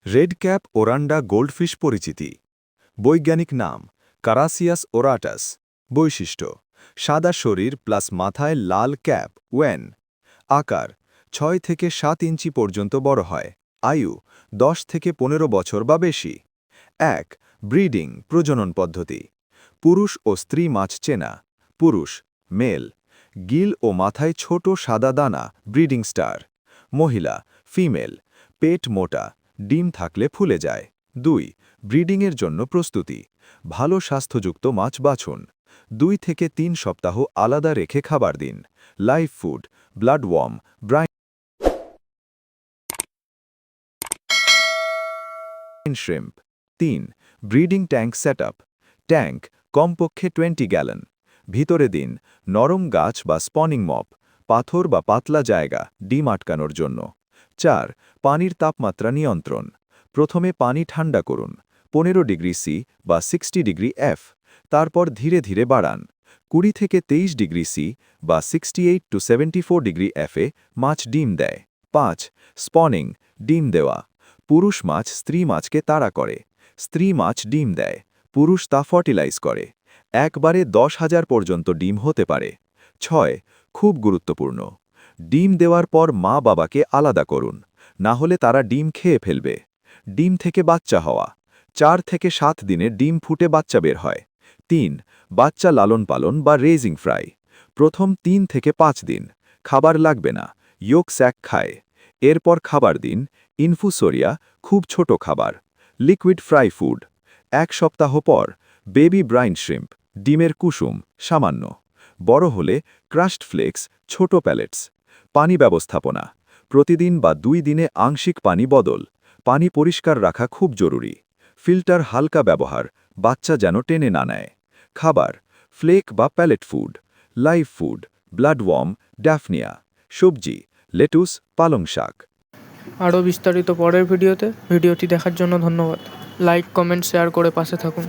Red cap ওরান্ডা goldfish পরিচিতি। বৈজ্ঞানিক নাম কারাসিয়াস ওরাটাস। বৈশিষ্ট্য: সাদা শরীর প্লাস মাথায় লাল ক্যাপ ওয়েন। আকার 6 থেকে 7 ইঞ্চি পর্যন্ত বড় হয়। আয়ু 10 থেকে 15 বছর বা বেশি। 1. ব্রিডিং প্রজনন পদ্ধতি। পুরুষ ও স্ত্রী মাছ চেনা। পুরুষ মেল, গিল ও মাথায় ছোট সাদা দানা ব্রিডিং স্টার। মহিলা ফিমেল, পেট মোটা, ডিম থাকলে ফুলে যায়। 2. ব্রিডিংয়ের জন্য প্রস্তুতি। ভালো স্বাস্থ্যযুক্ত মাছ বাছুন। 2 থেকে 3 সপ্তাহ আলাদা রেখে খাবার দিন। Live food, blood worm, brine shrimp. 3. Breeding tank setup. Tank কমপক্ষে 20 গ্যালন। ভিতরে দিন নরম গাছ বা স্পনিং মপ, পাথর বা পাতলা জায়গা ডিম আটকানোর জন্য। 4. পানির তাপমাত্রা নিয়ন্ত্রণ। প্রথমে পানি ঠান্ডা করুন 15 ডিগ্রি সি বা 60 ডিগ্রি এফ, তারপর ধীরে ধীরে বাড়ান। 20 থেকে 23 ডিগ্রি সি বা 68 টু 74 ডিগ্রি এফে মাছ ডিম দেয়। 5. স্পনিং ডিম দেওয়া। পুরুষ মাছ স্ত্রী মাছকে তাড়া করে। স্ত্রী মাছ ডিম দেয়, পুরুষ তা ফার্টিলাইজ করে। একবারে 10,000 পর্যন্ত ডিম হতে পারে। 6. খুব গুরুত্বপূর্ণ, ডিম দেওয়ার পর মা বাবাকে আলাদা করুন, না হলে তারা ডিম খেয়ে ফেলবে। ডিম থেকে বাচ্চা হওয়া 4 থেকে 7 দিনে ডিম ফুটে বাচ্চা বের হয়। 3. বাচ্চা লালন পালন বা রেজিং ফ্রাই। প্রথম 3 থেকে 5 দিন খাবার লাগবে না, ইয়োক স্যাক খায়। এরপর খাবার দিন ইনফুসোরিয়া, খুব ছোট খাবার। Liquid fry food. 1 সপ্তাহ পর বেবি ব্রাইন শ্রিম্প, ডিমের কুসুম সামান্য। বড় হলে ক্রাশড ফ্লেক্স, ছোট প্যালেটস। পানি ব্যবস্থাপনা। প্রতিদিন বা 2 দিনে আংশিক পানি বদল। পানি পরিষ্কার রাখা খুব জরুরি। ফিল্টার হালকা ব্যবহার, বাচ্চা যেন টেনে না নেয়। খাবার ফ্লেক বা pellet food. Live food, blood worm, daphnia. সবজি লেটুস, পালং শাক। আরও বিস্তারিত পরের ভিডিওতে। ভিডিওটি দেখার জন্য ধন্যবাদ। লাইক, কমেন্ট, শেয়ার করে পাশে থাকুন।